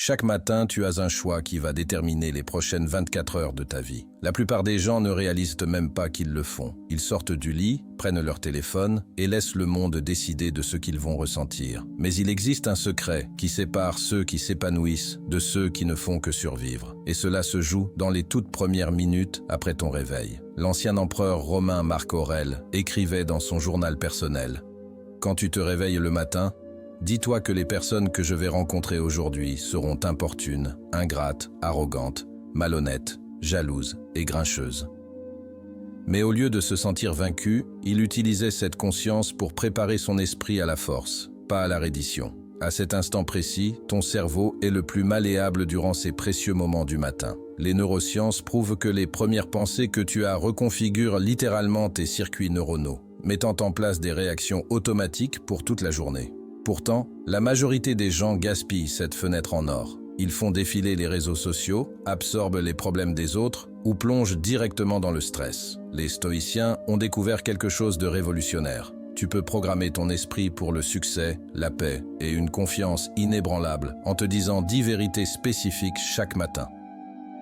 Chaque matin, tu as un choix qui va déterminer les prochaines 24 heures de ta vie. La plupart des gens ne réalisent même pas qu'ils le font. Ils sortent du lit, prennent leur téléphone et laissent le monde décider de ce qu'ils vont ressentir. Mais il existe un secret qui sépare ceux qui s'épanouissent de ceux qui ne font que survivre. Et cela se joue dans les toutes premières minutes après ton réveil. L'ancien empereur romain Marc Aurèle écrivait dans son journal personnel « Quand tu te réveilles le matin, dis-toi que les personnes que je vais rencontrer aujourd'hui seront importunes, ingrates, arrogantes, malhonnêtes, jalouses et grincheuses. » Mais au lieu de se sentir vaincu, il utilisait cette conscience pour préparer son esprit à la force, pas à la reddition. À cet instant précis, ton cerveau est le plus malléable durant ces précieux moments du matin. Les neurosciences prouvent que les premières pensées que tu as reconfigurent littéralement tes circuits neuronaux, mettant en place des réactions automatiques pour toute la journée. Pourtant, la majorité des gens gaspillent cette fenêtre en or. Ils font défiler les réseaux sociaux, absorbent les problèmes des autres ou plongent directement dans le stress. Les stoïciens ont découvert quelque chose de révolutionnaire. Tu peux programmer ton esprit pour le succès, la paix et une confiance inébranlable en te disant 10 vérités spécifiques chaque matin.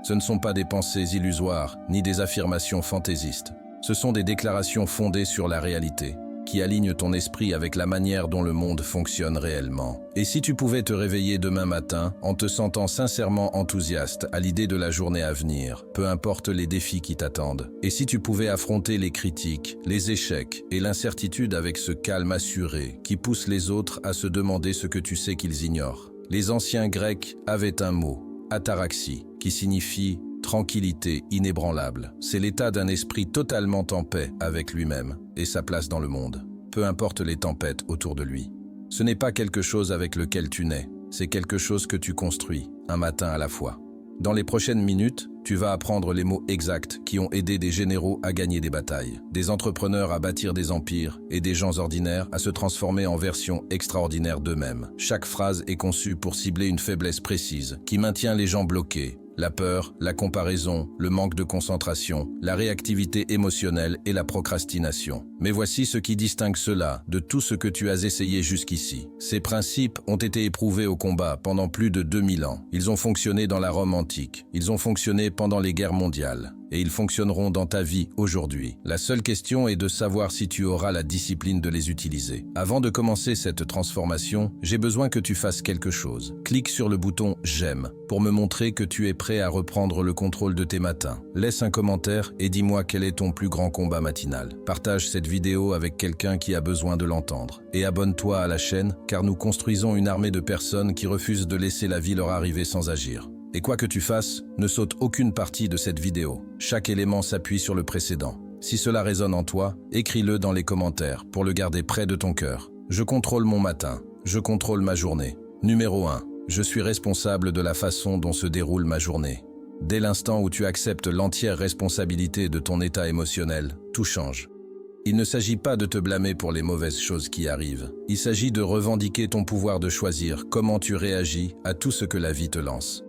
Ce ne sont pas des pensées illusoires ni des affirmations fantaisistes. Ce sont des déclarations fondées sur la réalité, qui aligne ton esprit avec la manière dont le monde fonctionne réellement. Et si tu pouvais te réveiller demain matin en te sentant sincèrement enthousiaste à l'idée de la journée à venir, peu importe les défis qui t'attendent, et si tu pouvais affronter les critiques, les échecs et l'incertitude avec ce calme assuré qui pousse les autres à se demander ce que tu sais qu'ils ignorent. Les anciens Grecs avaient un mot, ataraxie, qui signifie tranquillité inébranlable. C'est l'état d'un esprit totalement en paix avec lui-même et sa place dans le monde, peu importe les tempêtes autour de lui. Ce n'est pas quelque chose avec lequel tu nais, c'est quelque chose que tu construis, un matin à la fois. Dans les prochaines minutes, tu vas apprendre les mots exacts qui ont aidé des généraux à gagner des batailles, des entrepreneurs à bâtir des empires et des gens ordinaires à se transformer en versions extraordinaires d'eux-mêmes. Chaque phrase est conçue pour cibler une faiblesse précise qui maintient les gens bloqués. La peur, la comparaison, le manque de concentration, la réactivité émotionnelle et la procrastination. Mais voici ce qui distingue cela de tout ce que tu as essayé jusqu'ici. Ces principes ont été éprouvés au combat pendant plus de 2000 ans. Ils ont fonctionné dans la Rome antique. Ils ont fonctionné pendant les guerres mondiales. Et ils fonctionneront dans ta vie aujourd'hui. La seule question est de savoir si tu auras la discipline de les utiliser. Avant de commencer cette transformation, j'ai besoin que tu fasses quelque chose. Clique sur le bouton « J'aime » pour me montrer que tu es prêt à reprendre le contrôle de tes matins. Laisse un commentaire et dis-moi quel est ton plus grand combat matinal. Partage cette vidéo avec quelqu'un qui a besoin de l'entendre. Et abonne-toi à la chaîne, car nous construisons une armée de personnes qui refusent de laisser la vie leur arriver sans agir. Et quoi que tu fasses, ne saute aucune partie de cette vidéo. Chaque élément s'appuie sur le précédent. Si cela résonne en toi, écris-le dans les commentaires pour le garder près de ton cœur. Je contrôle mon matin. Je contrôle ma journée. Numéro 1. Je suis responsable de la façon dont se déroule ma journée. Dès l'instant où tu acceptes l'entière responsabilité de ton état émotionnel, tout change. Il ne s'agit pas de te blâmer pour les mauvaises choses qui arrivent. Il s'agit de revendiquer ton pouvoir de choisir comment tu réagis à tout ce que la vie te lance.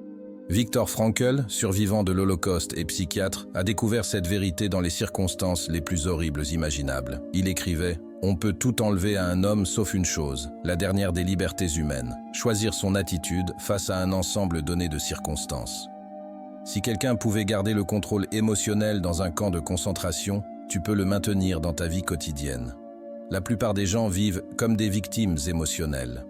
Viktor Frankl, survivant de l'Holocauste et psychiatre, a découvert cette vérité dans les circonstances les plus horribles imaginables. Il écrivait « On peut tout enlever à un homme sauf une chose, la dernière des libertés humaines, choisir son attitude face à un ensemble donné de circonstances. » Si quelqu'un pouvait garder le contrôle émotionnel dans un camp de concentration, tu peux le maintenir dans ta vie quotidienne. La plupart des gens vivent comme des victimes émotionnelles.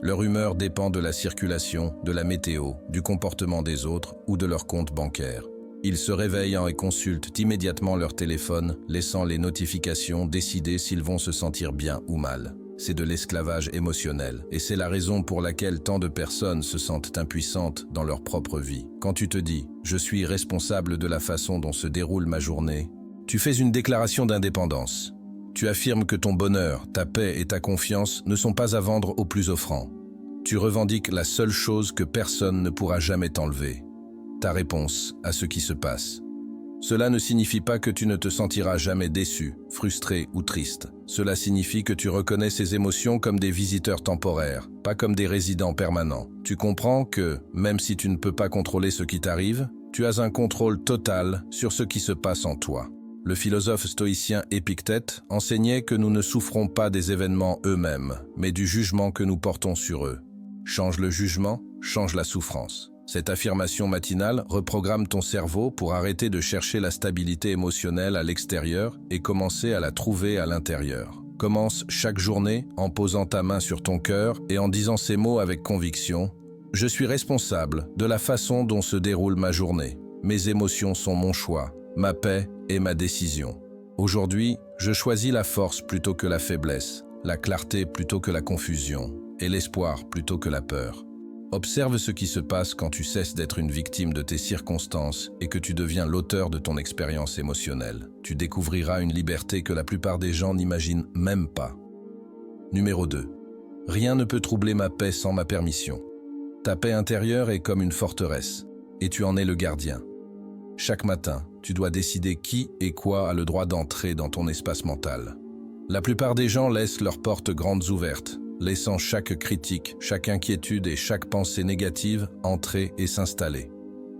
Leur humeur dépend de la circulation, de la météo, du comportement des autres ou de leur compte bancaire. Ils se réveillent et consultent immédiatement leur téléphone, laissant les notifications décider s'ils vont se sentir bien ou mal. C'est de l'esclavage émotionnel, et c'est la raison pour laquelle tant de personnes se sentent impuissantes dans leur propre vie. Quand tu te dis « Je suis responsable de la façon dont se déroule ma journée », tu fais une déclaration d'indépendance. Tu affirmes que ton bonheur, ta paix et ta confiance ne sont pas à vendre au plus offrant. Tu revendiques la seule chose que personne ne pourra jamais t'enlever, ta réponse à ce qui se passe. Cela ne signifie pas que tu ne te sentiras jamais déçu, frustré ou triste. Cela signifie que tu reconnais ces émotions comme des visiteurs temporaires, pas comme des résidents permanents. Tu comprends que, même si tu ne peux pas contrôler ce qui t'arrive, tu as un contrôle total sur ce qui se passe en toi. Le philosophe stoïcien Épictète enseignait que nous ne souffrons pas des événements eux-mêmes, mais du jugement que nous portons sur eux. Change le jugement change la souffrance. Cette affirmation matinale reprogramme ton cerveau pour arrêter de chercher la stabilité émotionnelle à l'extérieur et commencer à la trouver à l'intérieur. Commence chaque journée en posant ta main sur ton cœur et en disant ces mots avec conviction. Je suis responsable de la façon dont se déroule ma journée. Mes émotions sont mon choix, ma paix est ma décision. Aujourd'hui, je choisis la force plutôt que la faiblesse, la clarté plutôt que la confusion, et l'espoir plutôt que la peur. Observe ce qui se passe quand tu cesses d'être une victime de tes circonstances et que tu deviens l'auteur de ton expérience émotionnelle. Tu découvriras une liberté que la plupart des gens n'imaginent même pas. Numéro 2. Rien ne peut troubler ma paix sans ma permission. Ta paix intérieure est comme une forteresse, et tu en es le gardien. Chaque matin, tu dois décider qui et quoi a le droit d'entrer dans ton espace mental. La plupart des gens laissent leurs portes grandes ouvertes, laissant chaque critique, chaque inquiétude et chaque pensée négative entrer et s'installer.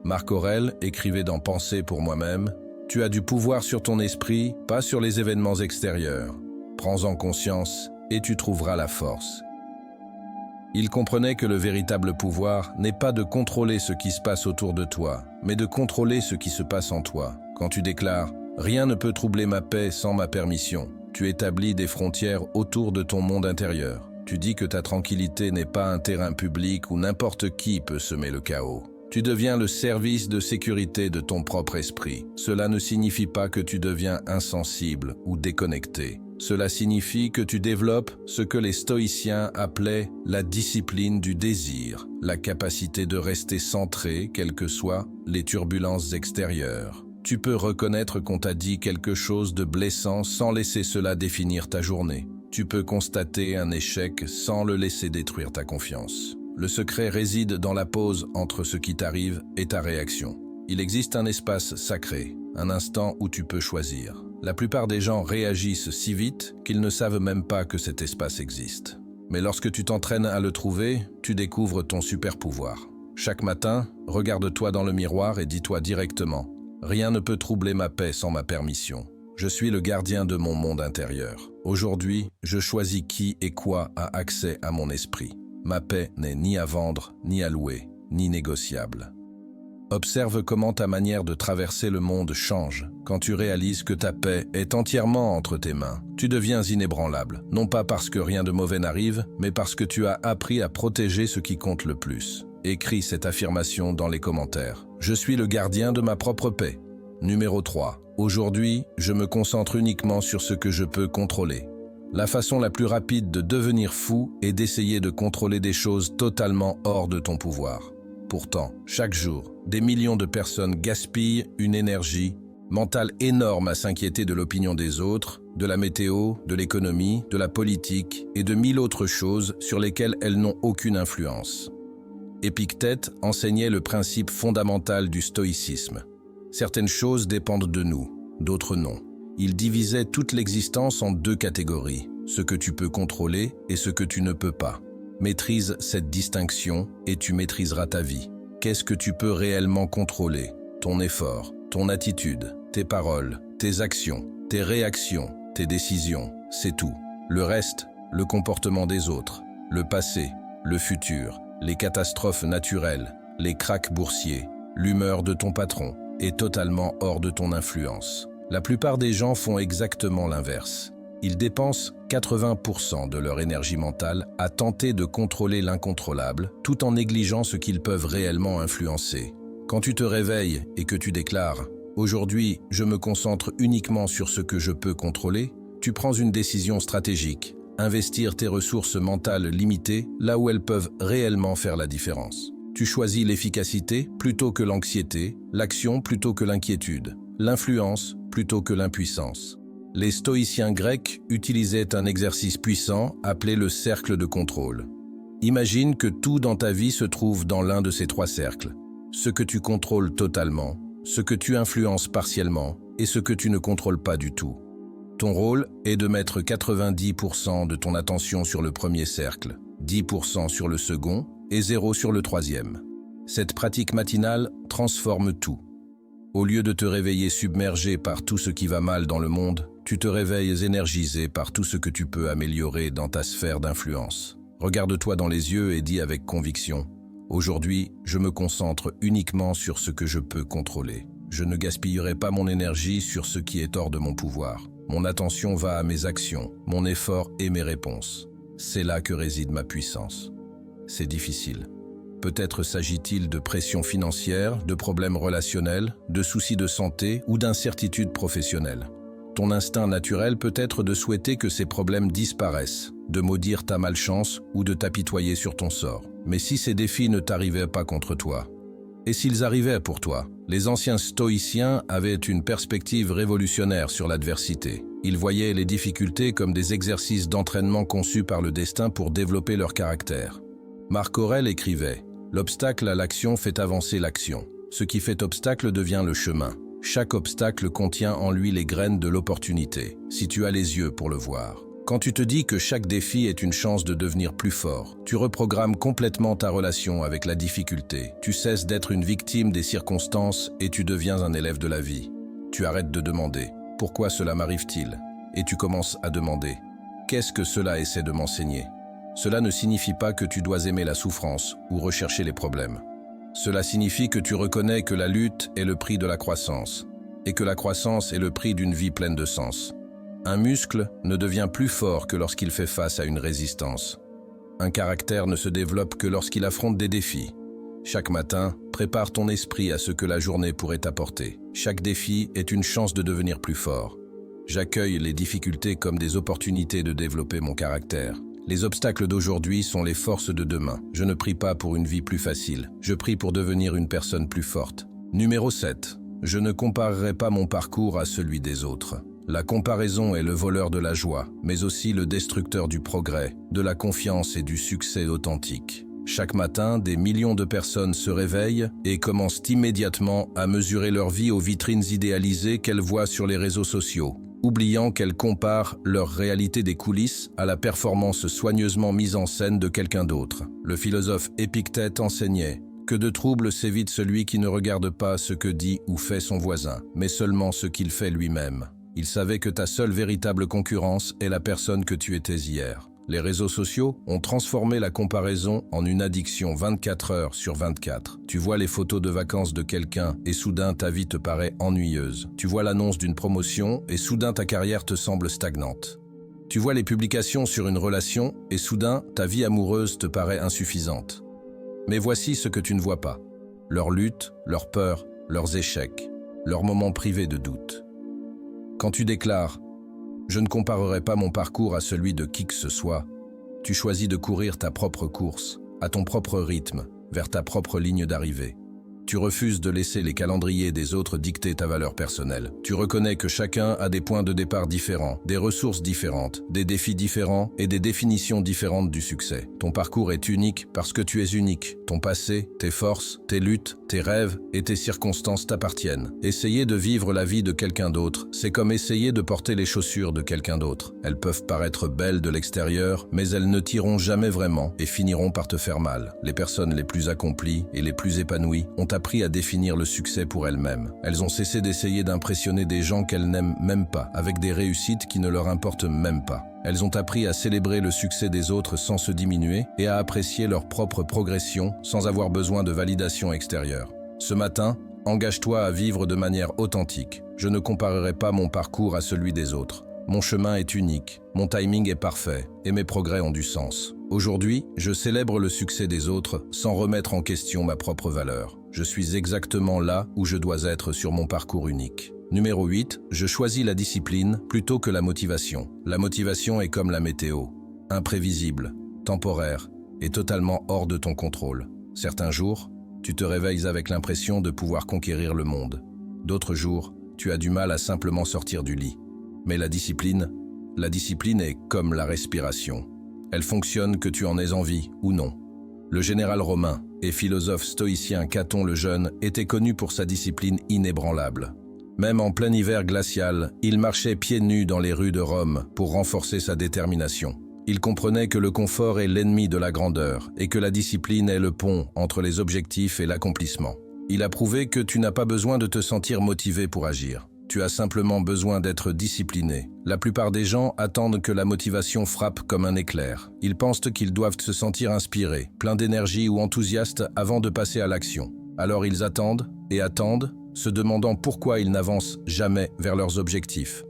Marc Aurèle écrivait dans Pensées pour moi-même « Tu as du pouvoir sur ton esprit, pas sur les événements extérieurs. Prends-en conscience et tu trouveras la force. » Il comprenait que le véritable pouvoir n'est pas de contrôler ce qui se passe autour de toi, mais de contrôler ce qui se passe en toi. Quand tu déclares « Rien ne peut troubler ma paix sans ma permission », tu établis des frontières autour de ton monde intérieur. Tu dis que ta tranquillité n'est pas un terrain public où n'importe qui peut semer le chaos. Tu deviens le service de sécurité de ton propre esprit. Cela ne signifie pas que tu deviens insensible ou déconnecté. Cela signifie que tu développes ce que les stoïciens appelaient la discipline du désir, la capacité de rester centré, quelles que soient les turbulences extérieures. Tu peux reconnaître qu'on t'a dit quelque chose de blessant sans laisser cela définir ta journée. Tu peux constater un échec sans le laisser détruire ta confiance. Le secret réside dans la pause entre ce qui t'arrive et ta réaction. Il existe un espace sacré, un instant où tu peux choisir. La plupart des gens réagissent si vite qu'ils ne savent même pas que cet espace existe. Mais lorsque tu t'entraînes à le trouver, tu découvres ton super pouvoir. Chaque matin, regarde-toi dans le miroir et dis-toi directement « Rien ne peut troubler ma paix sans ma permission. Je suis le gardien de mon monde intérieur. Aujourd'hui, je choisis qui et quoi a accès à mon esprit. Ma paix n'est ni à vendre, ni à louer, ni négociable. » Observe comment ta manière de traverser le monde change quand tu réalises que ta paix est entièrement entre tes mains. Tu deviens inébranlable, non pas parce que rien de mauvais n'arrive, mais parce que tu as appris à protéger ce qui compte le plus. Écris cette affirmation dans les commentaires. Je suis le gardien de ma propre paix. Numéro 3. Aujourd'hui, je me concentre uniquement sur ce que je peux contrôler. La façon la plus rapide de devenir fou est d'essayer de contrôler des choses totalement hors de ton pouvoir. Pourtant, chaque jour, des millions de personnes gaspillent une énergie mentale énorme à s'inquiéter de l'opinion des autres, de la météo, de l'économie, de la politique et de 1000 autres choses sur lesquelles elles n'ont aucune influence. Épictète enseignait le principe fondamental du stoïcisme. Certaines choses dépendent de nous, d'autres non. Il divisait toute l'existence en 2 catégories, ce que tu peux contrôler et ce que tu ne peux pas. Maîtrise cette distinction et tu maîtriseras ta vie. Qu'est-ce que tu peux réellement contrôler? Ton effort, ton attitude, tes paroles, tes actions, tes réactions, tes décisions, c'est tout. Le reste, le comportement des autres, le passé, le futur, les catastrophes naturelles, les krachs boursiers, l'humeur de ton patron, est totalement hors de ton influence. La plupart des gens font exactement l'inverse. Ils dépensent 80% de leur énergie mentale à tenter de contrôler l'incontrôlable, tout en négligeant ce qu'ils peuvent réellement influencer. Quand tu te réveilles et que tu déclares « Aujourd'hui, je me concentre uniquement sur ce que je peux contrôler », tu prends une décision stratégique, investir tes ressources mentales limitées là où elles peuvent réellement faire la différence. Tu choisis l'efficacité plutôt que l'anxiété, l'action plutôt que l'inquiétude, l'influence plutôt que l'impuissance. Les stoïciens grecs utilisaient un exercice puissant appelé le cercle de contrôle. Imagine que tout dans ta vie se trouve dans l'un de ces 3 cercles. Ce que tu contrôles totalement, ce que tu influences partiellement et ce que tu ne contrôles pas du tout. Ton rôle est de mettre 90% de ton attention sur le premier cercle, 10% sur le second et 0 sur le troisième. Cette pratique matinale transforme tout. Au lieu de te réveiller submergé par tout ce qui va mal dans le monde, tu te réveilles énergisé par tout ce que tu peux améliorer dans ta sphère d'influence. Regarde-toi dans les yeux et dis avec conviction « Aujourd'hui, je me concentre uniquement sur ce que je peux contrôler. Je ne gaspillerai pas mon énergie sur ce qui est hors de mon pouvoir. Mon attention va à mes actions, mon effort et mes réponses. C'est là que réside ma puissance. C'est difficile. Peut-être s'agit-il de pression financière, de problèmes relationnels, de soucis de santé ou d'incertitudes professionnelles. Ton instinct naturel peut être de souhaiter que ces problèmes disparaissent, de maudire ta malchance ou de t'apitoyer sur ton sort. Mais si ces défis ne t'arrivaient pas contre toi, et s'ils arrivaient pour toi, les anciens stoïciens avaient une perspective révolutionnaire sur l'adversité. Ils voyaient les difficultés comme des exercices d'entraînement conçus par le destin pour développer leur caractère. Marc Aurèle écrivait « L'obstacle à l'action fait avancer l'action. Ce qui fait obstacle devient le chemin. Chaque obstacle contient en lui les graines de l'opportunité, si tu as les yeux pour le voir. » Quand tu te dis que chaque défi est une chance de devenir plus fort, tu reprogrammes complètement ta relation avec la difficulté. Tu cesses d'être une victime des circonstances et tu deviens un élève de la vie. Tu arrêtes de demander « Pourquoi cela m'arrive-t-il ?» et tu commences à demander « Qu'est-ce que cela essaie de m'enseigner ?» Cela ne signifie pas que tu dois aimer la souffrance ou rechercher les problèmes. Cela signifie que tu reconnais que la lutte est le prix de la croissance et que la croissance est le prix d'une vie pleine de sens. Un muscle ne devient plus fort que lorsqu'il fait face à une résistance. Un caractère ne se développe que lorsqu'il affronte des défis. Chaque matin, prépare ton esprit à ce que la journée pourrait t'apporter. Chaque défi est une chance de devenir plus fort. J'accueille les difficultés comme des opportunités de développer mon caractère. Les obstacles d'aujourd'hui sont les forces de demain. Je ne prie pas pour une vie plus facile. Je prie pour devenir une personne plus forte. Numéro 7. Je ne comparerai pas mon parcours à celui des autres. La comparaison est le voleur de la joie, mais aussi le destructeur du progrès, de la confiance et du succès authentique. Chaque matin, des millions de personnes se réveillent et commencent immédiatement à mesurer leur vie aux vitrines idéalisées qu'elles voient sur les réseaux sociaux, oubliant qu'elles comparent leur réalité des coulisses à la performance soigneusement mise en scène de quelqu'un d'autre. Le philosophe Épictète enseignait que de trouble s'évite celui qui ne regarde pas ce que dit ou fait son voisin, mais seulement ce qu'il fait lui-même. Il savait que ta seule véritable concurrence est la personne que tu étais hier. Les réseaux sociaux ont transformé la comparaison en une addiction 24 heures sur 24. Tu vois les photos de vacances de quelqu'un et soudain ta vie te paraît ennuyeuse. Tu vois l'annonce d'une promotion et soudain ta carrière te semble stagnante. Tu vois les publications sur une relation et soudain ta vie amoureuse te paraît insuffisante. Mais voici ce que tu ne vois pas. Leurs luttes, leurs peurs, leurs échecs, leurs moments privés de doute. Quand tu déclares « Je ne comparerai pas mon parcours à celui de qui que ce soit », tu choisis de courir ta propre course, à ton propre rythme, vers ta propre ligne d'arrivée. Tu refuses de laisser les calendriers des autres dicter ta valeur personnelle. Tu reconnais que chacun a des points de départ différents, des ressources différentes, des défis différents et des définitions différentes du succès. Ton parcours est unique parce que tu es unique. Ton passé, tes forces, tes luttes, tes rêves et tes circonstances t'appartiennent. Essayer de vivre la vie de quelqu'un d'autre, c'est comme essayer de porter les chaussures de quelqu'un d'autre. Elles peuvent paraître belles de l'extérieur, mais elles ne t'iront jamais vraiment et finiront par te faire mal. Les personnes les plus accomplies et les plus épanouies ont appris à définir le succès pour elles-mêmes. Elles ont cessé d'essayer d'impressionner des gens qu'elles n'aiment même pas, avec des réussites qui ne leur importent même pas. Elles ont appris à célébrer le succès des autres sans se diminuer et à apprécier leur propre progression sans avoir besoin de validation extérieure. Ce matin, engage-toi à vivre de manière authentique. Je ne comparerai pas mon parcours à celui des autres. Mon chemin est unique, mon timing est parfait et mes progrès ont du sens. Aujourd'hui, je célèbre le succès des autres sans remettre en question ma propre valeur. Je suis exactement là où je dois être sur mon parcours unique. Numéro 8, je choisis la discipline plutôt que la motivation. La motivation est comme la météo, imprévisible, temporaire et totalement hors de ton contrôle. Certains jours, tu te réveilles avec l'impression de pouvoir conquérir le monde. D'autres jours, tu as du mal à simplement sortir du lit. Mais la discipline est comme la respiration. Elle fonctionne que tu en aies envie ou non. Le général romain et philosophe stoïcien Caton le Jeune était connu pour sa discipline inébranlable. Même en plein hiver glacial, il marchait pieds nus dans les rues de Rome pour renforcer sa détermination. Il comprenait que le confort est l'ennemi de la grandeur et que la discipline est le pont entre les objectifs et l'accomplissement. Il a prouvé que tu n'as pas besoin de te sentir motivé pour agir. Tu as simplement besoin d'être discipliné. La plupart des gens attendent que la motivation frappe comme un éclair. Ils pensent qu'ils doivent se sentir inspirés, pleins d'énergie ou enthousiastes avant de passer à l'action. Alors ils attendent et attendent, se demandant pourquoi ils n'avancent jamais vers leurs objectifs.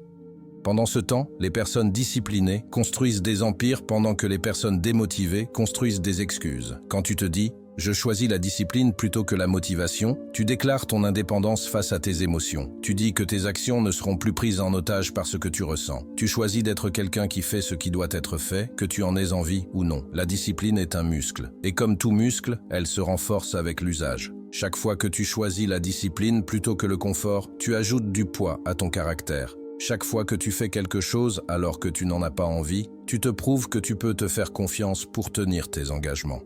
Pendant ce temps, les personnes disciplinées construisent des empires pendant que les personnes démotivées construisent des excuses. Quand tu te dis « je choisis la discipline plutôt que la motivation », tu déclares ton indépendance face à tes émotions. Tu dis que tes actions ne seront plus prises en otage par ce que tu ressens. Tu choisis d'être quelqu'un qui fait ce qui doit être fait, que tu en aies envie ou non. La discipline est un muscle. Et comme tout muscle, elle se renforce avec l'usage. Chaque fois que tu choisis la discipline plutôt que le confort, tu ajoutes du poids à ton caractère. Chaque fois que tu fais quelque chose alors que tu n'en as pas envie, tu te prouves que tu peux te faire confiance pour tenir tes engagements.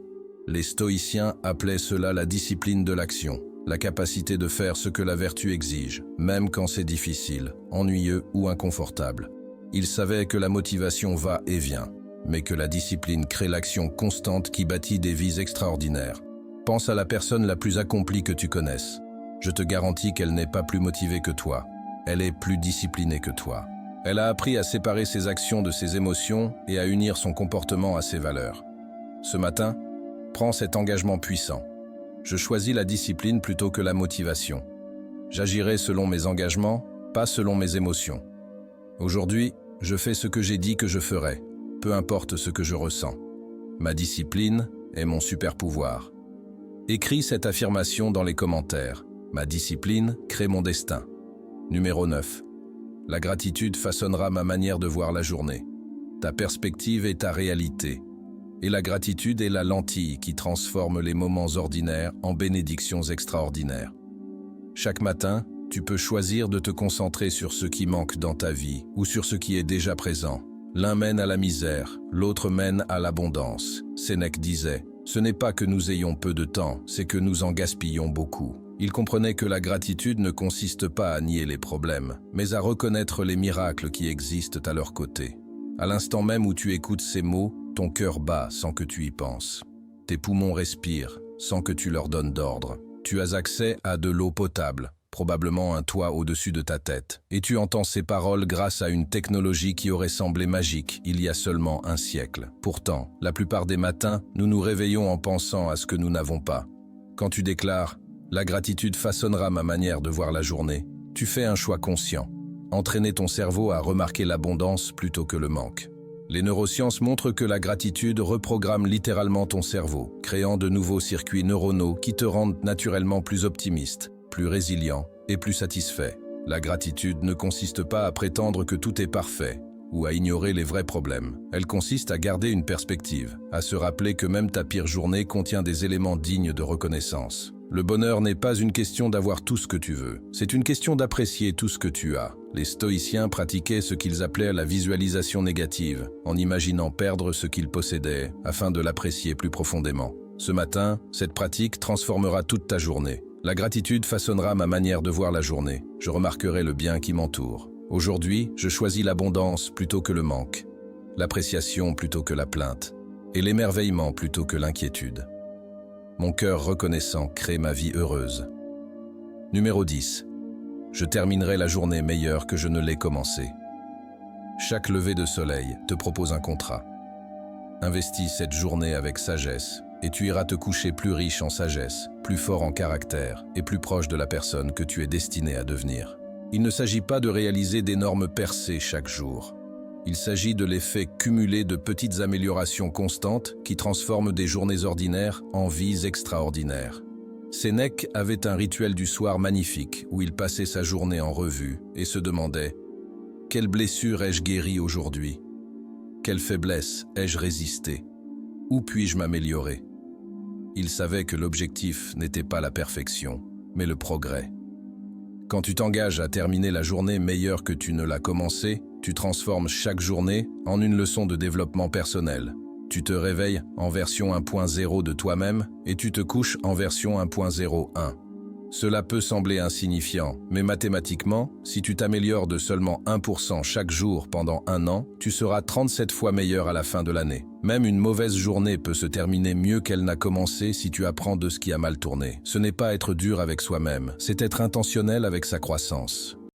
Les stoïciens appelaient cela la discipline de l'action, la capacité de faire ce que la vertu exige, même quand c'est difficile, ennuyeux ou inconfortable. Ils savaient que la motivation va et vient, mais que la discipline crée l'action constante qui bâtit des vies extraordinaires. Pense à la personne la plus accomplie que tu connaisses. Je te garantis qu'elle n'est pas plus motivée que toi. Elle est plus disciplinée que toi. Elle a appris à séparer ses actions de ses émotions et à unir son comportement à ses valeurs. Ce matin, prends cet engagement puissant. Je choisis la discipline plutôt que la motivation. J'agirai selon mes engagements, pas selon mes émotions. Aujourd'hui, je fais ce que j'ai dit que je ferais, peu importe ce que je ressens. Ma discipline est mon super pouvoir. Écris cette affirmation dans les commentaires. Ma discipline crée mon destin. Numéro 9. La gratitude façonnera ma manière de voir la journée. Ta perspective est ta réalité. Et la gratitude est la lentille qui transforme les moments ordinaires en bénédictions extraordinaires. Chaque matin, tu peux choisir de te concentrer sur ce qui manque dans ta vie ou sur ce qui est déjà présent. L'un mène à la misère, l'autre mène à l'abondance. Sénèque disait « Ce n'est pas que nous ayons peu de temps, c'est que nous en gaspillons beaucoup ». Il comprenait que la gratitude ne consiste pas à nier les problèmes, mais à reconnaître les miracles qui existent à leur côté. À l'instant même où tu écoutes ces mots, ton cœur bat sans que tu y penses. Tes poumons respirent sans que tu leur donnes d'ordre. Tu as accès à de l'eau potable, probablement un toit au-dessus de ta tête, et tu entends ces paroles grâce à une technologie qui aurait semblé magique il y a seulement un siècle. Pourtant, la plupart des matins, nous nous réveillons en pensant à ce que nous n'avons pas. Quand tu déclares « La gratitude façonnera ma manière de voir la journée », tu fais un choix conscient. Entraîner ton cerveau à remarquer l'abondance plutôt que le manque. Les neurosciences montrent que la gratitude reprogramme littéralement ton cerveau, créant de nouveaux circuits neuronaux qui te rendent naturellement plus optimiste, plus résilient et plus satisfait. La gratitude ne consiste pas à prétendre que tout est parfait ou à ignorer les vrais problèmes. Elle consiste à garder une perspective, à se rappeler que même ta pire journée contient des éléments dignes de reconnaissance. Le bonheur n'est pas une question d'avoir tout ce que tu veux, c'est une question d'apprécier tout ce que tu as. Les stoïciens pratiquaient ce qu'ils appelaient la visualisation négative, en imaginant perdre ce qu'ils possédaient, afin de l'apprécier plus profondément. Ce matin, cette pratique transformera toute ta journée. La gratitude façonnera ma manière de voir la journée. Je remarquerai le bien qui m'entoure. Aujourd'hui, je choisis l'abondance plutôt que le manque, l'appréciation plutôt que la plainte, et l'émerveillement plutôt que l'inquiétude. Mon cœur reconnaissant crée ma vie heureuse. Numéro 10. Je terminerai la journée meilleure que je ne l'ai commencée. Chaque lever de soleil te propose un contrat. Investis cette journée avec sagesse et tu iras te coucher plus riche en sagesse, plus fort en caractère et plus proche de la personne que tu es destiné à devenir. Il ne s'agit pas de réaliser d'énormes percées chaque jour. Il s'agit de l'effet cumulé de petites améliorations constantes qui transforment des journées ordinaires en vies extraordinaires. Sénèque avait un rituel du soir magnifique où il passait sa journée en revue et se demandait « Quelle blessure ai-je guérie aujourd'hui ? Quelle faiblesse ai-je résisté ? Où puis-je m'améliorer ?» Il savait que l'objectif n'était pas la perfection, mais le progrès. Quand tu t'engages à terminer la journée meilleure que tu ne l'as commencée, tu transformes chaque journée en une leçon de développement personnel. Tu te réveilles en version 1.0 de toi-même et tu te couches en version 1.01. Cela peut sembler insignifiant, mais mathématiquement, si tu t'améliores de seulement 1% chaque jour pendant un an, tu seras 37 fois meilleur à la fin de l'année. Même une mauvaise journée peut se terminer mieux qu'elle n'a commencé si tu apprends de ce qui a mal tourné. Ce n'est pas être dur avec soi-même, c'est être intentionnel avec sa croissance.